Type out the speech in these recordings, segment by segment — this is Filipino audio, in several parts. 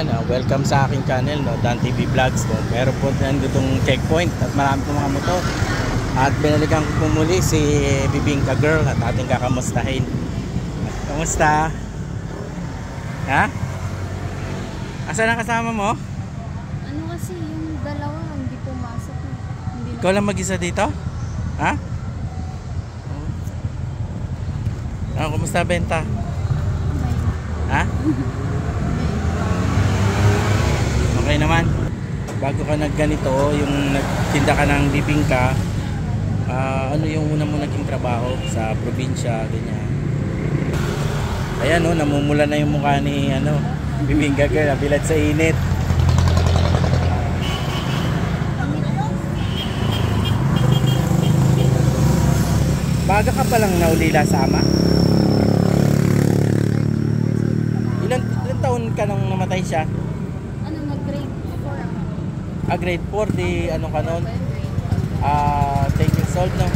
Welcome sa aking channel, no, Dan TV Vlogs. No. Meron po itong checkpoint at marami po mga motor. At binalikan ko po muli si Bibingka Girl at ating kakamustahin. Kamusta? Ha? Asan ang kasama mo? Ano kasi yung dalawa hindi pumasok. Hindi Ikaw lang mag-isa dito? Ha? Kumusta benta? Ha? Okay naman. Bago ka nagganito, yung nagtinda ka ng bibingka, ano yung una mo naging trabaho sa probinsya, ganyan. Ayan, no, namumula na yung mukha ni Bibingka Girl, bilad sa init. Baga ka palang naulila sa ama? Ilan taon ka nung namatay siya? Nag-grade 4 ako. Grade 4, di ano ka nun? 10 years old, no?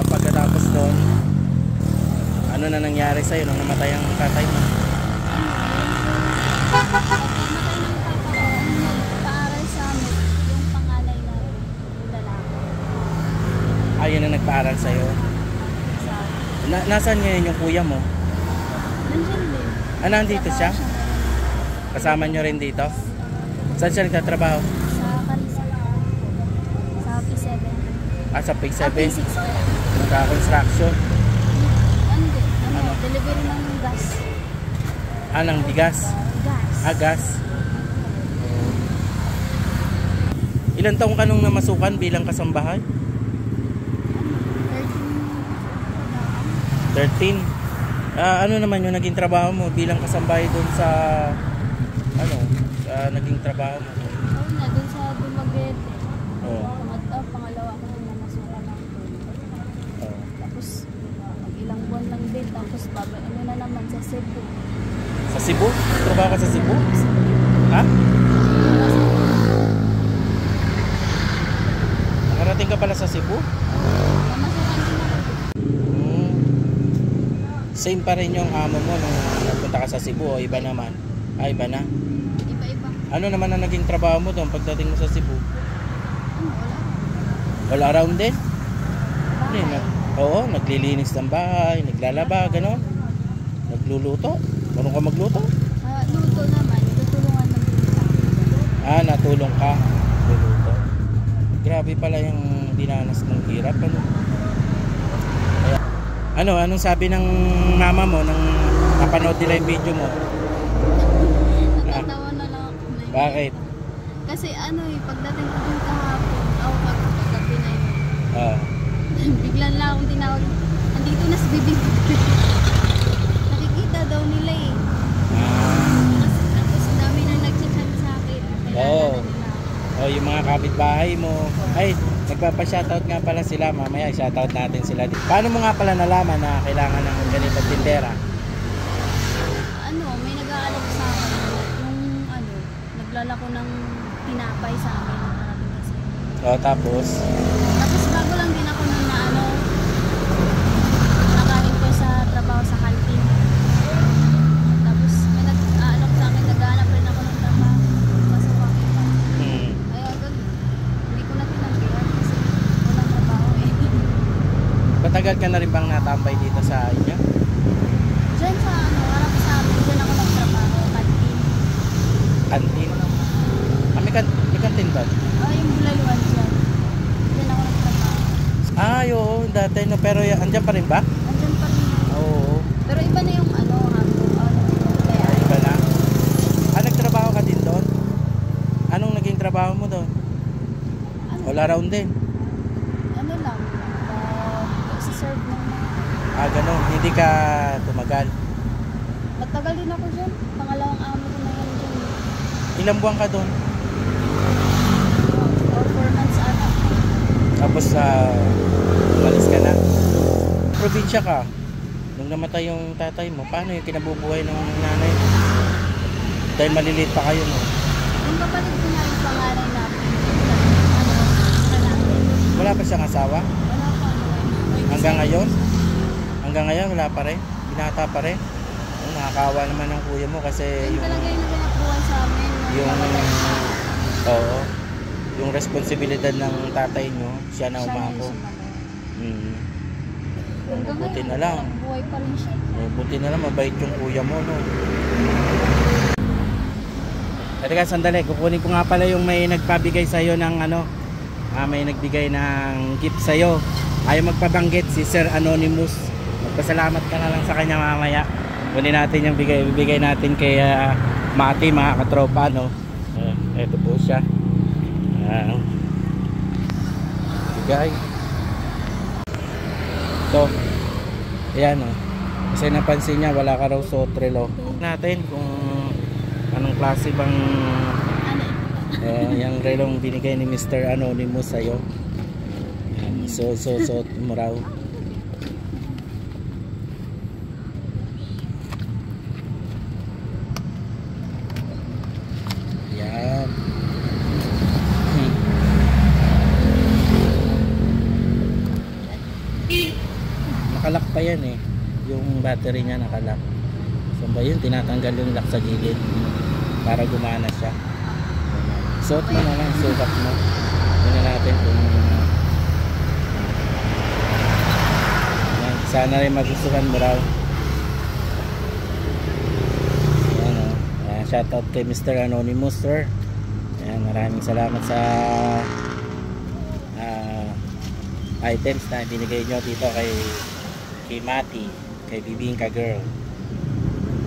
Pagkatapos doon, ano na nangyari sa'yo nung namatay ang tatay mo? Namatay ng papa ko, nagpaaral sa amin, yung panganay na lalaki. Ayun na nagpaaral sa'yo? Nasaan ngayon yung kuya mo? Nandiyan din. Nandito siya? Kasama nyo rin dito? Saan siya nagtatrabaho? Sa Carissa. Sa P7. Sa P7? P6. Nagka-construction? Hindi. Delivery ng gas. Ng bigas? Gas. Gas? Ilan taong ka nung namasukan bilang kasambahay? 13. Ano naman yung naging trabaho mo bilang kasambahay doon sa naging trabaho mo? Doon sa Dumaguete. Pangalawa ko na namasukan ng Tapos ilang buwan lang din. Tapos na naman sa Cebu. Sa Cebu? Trabaho ka sa Cebu? Ha? Nakarating ka pala sa Cebu? Namasukan din ako. Same pa rin yung amo mo nung nagpunta ka sa Cebu o iba naman? Iba na? Iba-iba. Ano naman ang naging trabaho mo doon pagdating mo sa Cebu? Wala. All around din? Bahay. Oo, naglilinis ng bahay, naglalaba, gano'n. Nagluluto? Marunong ka magluto? Luto naman. Tutulungan ng pinita. Natulong ka. Luluto. Grabe pala yung dinanas ng hirap, Anong sabi ng mama mo nang napanood nila yung video mo? Natatawa na lang ako. Bakit? Kasi pagdating ko dun kahapon, paggabi na yun. Biglan lang akong tinawag. Andito na si Bibing. Nakikita daw nila eh. Tapos dami na nag-chat sa akin. Yung mga kapitbahay mo. Ay, nagpapa-shoutout nga pala sila. Mamaya shoutout natin sila. Paano mo nga pala nalaman na kailangan ng ganito tindera? May nag-aalok sa akin. Naglalako ng tinapay sa amin. Nakarating kasi. Tapos Bago lang din ako nung nakain ko sa trabaho sa kantin. Tapos may nag-aalok sa akin. Nag-aanap rin ako ng trabaho. Pasok ako. Hindi ko na tinanggihan kasi walang trabaho eh. matagal ka na rin bang natambay dito sa inyo? Diyan sa harap sa amin, diyan ako nagtrabaho, kantin. Kantin? May kantin ba? Yung bulaluan dyan. Diyan ako nagtrabaho. Oo, dati no, pero andyan pa rin ba? Andyan pa rin. Oo. Pero iba na yung Iba na? Nagtrabaho ka din doon? Anong naging trabaho mo doon? All around din? Serve ng mga... Ganun. Hindi ka tumagal? Matagal din ako dyan. Pangalawang amo ko na yan dyan. Ilang buwan ka doon? 4 months ata. Tapos umalis ka na? Probinsya ka? Nung namatay yung tatay mo, paano yung kinabubuhay ng nanay mo? Dahil maliliit pa kayo, no? Yung kapatid ko na yung pangalan namin. Wala pa siyang asawa? Wala pa. Hanggang ngayon? Hanggang ngayon wala pa rin. Binata pa rin. Nakakawa naman ng kuya mo kasi Yun talaga yung naganap buhay sa amin. yung oo, yung responsibilidad ng tatay nyo, siya na umako. Buti na lang. Buhay pa rin siya. Buti na lang, mabait yung kuya mo, no? Teka, sandali. Kukunin ko nga pala yung may nagpabigay sa'yo ng ano, may nagbigay ng gift sa'yo. Ayaw magpabanggit si Sir Anonymous. Magpasalamat ka na lang sa kanya mamaya. Kunin natin yung bibigay natin kay Mati, mga katropa, no? Ito po siya. Bigay. So, ayan, oh. Kasi napansin niya wala ka raw suot relo. Natin kung anong klase bang yung relong binigay ni Mr. Anonymous sa'yo. Ayan, suot mo raw. Ayan. Nakalak pa yan eh. Yung battery niya nakalak. So ba yun? Tinatanggal yung lock sa gilid para gumana siya. Suot mo na lang. Sukat mo. Tingnan natin kung sana rin magustuhan mo raw. Ayan, oh. Shoutout kay Mr. Anonymous, sir. Ayan, maraming salamat sa items na binigay nyo dito kay Mati, kay Bibingka Girl.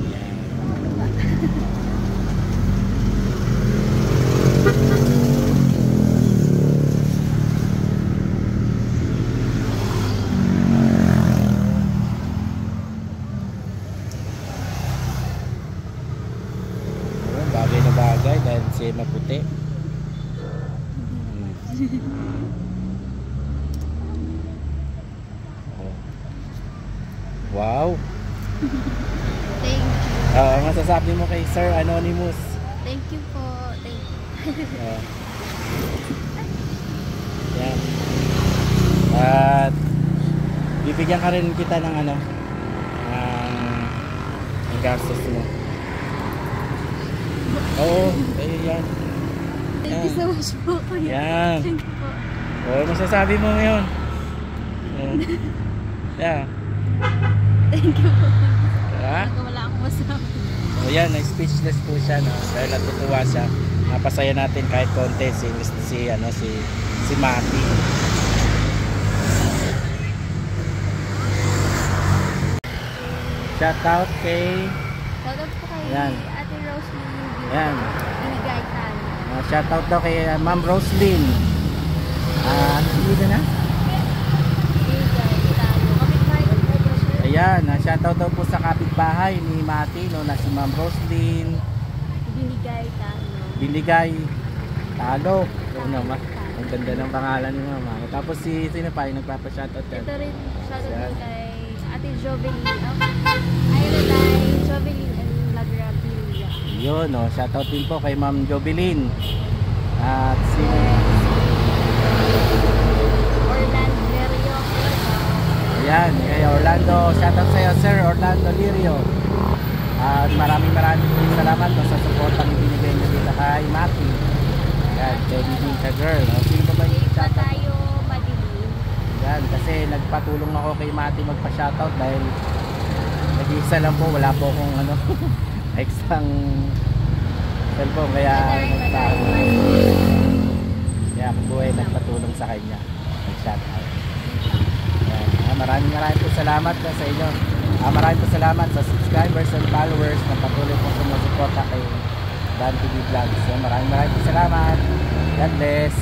Ayan. Bagay na bagay dahil siya maputi. Wow. Thank you. Masasabi mo kay Sir Anonymous. Thank you po. Thank you. Yan. At bibigyan ka rin kita ng ano, ng gastos mo. Oo, yan. Thank you so much po. Yan. Thank you po. Masasabi mo ngayon. Yeah. Thank you po. Diba? Wala akong masabi. Yan, speechless po siya, no? Dahil natutuwa siya. Napasaya natin kahit konti si Mati. Shout out kay yan. Ate Roslyn. Yan. Binigay tayo. Shout out daw kay Ma'am Roslyn. Hindi na. Ayan, shoutout daw po sa kapitbahay ni Mati, no, na si Ma'am Roslyn. Binigay talo. Oo naman. Ang ganda ng pangalan ni Mama. Tapos sino pa yung nagpapa-shoutout ka? Ito rin, shoutout kay Ate Jovelyn. Ayun, Jovelyn and Lagrabilia. Yun, no, shoutout din po kay Ma'am Jovelyn. At sino? Ayan, kay Orlando. Shoutout sa iyo, Sir Orlando Lirio. At maraming salamat sa support ang ibinigay niyo dito kay Mati. Ayan, kay Bibingka Girl. Sino ba yung shoutout? Tayo madilim. Ayan, kasi nagpatulong ako kay Mati magpa-shoutout dahil nag-iisa lang po. Wala po akong extrang cellphone. Kaya ako po ay nagpatulong sa kanya. Nag-shoutout. Maraming po salamat sa inyo. Maraming po salamat sa subscribers and followers na patuloy po sumusuporta kay Dan TV Vlogs. Maraming po salamat. God bless.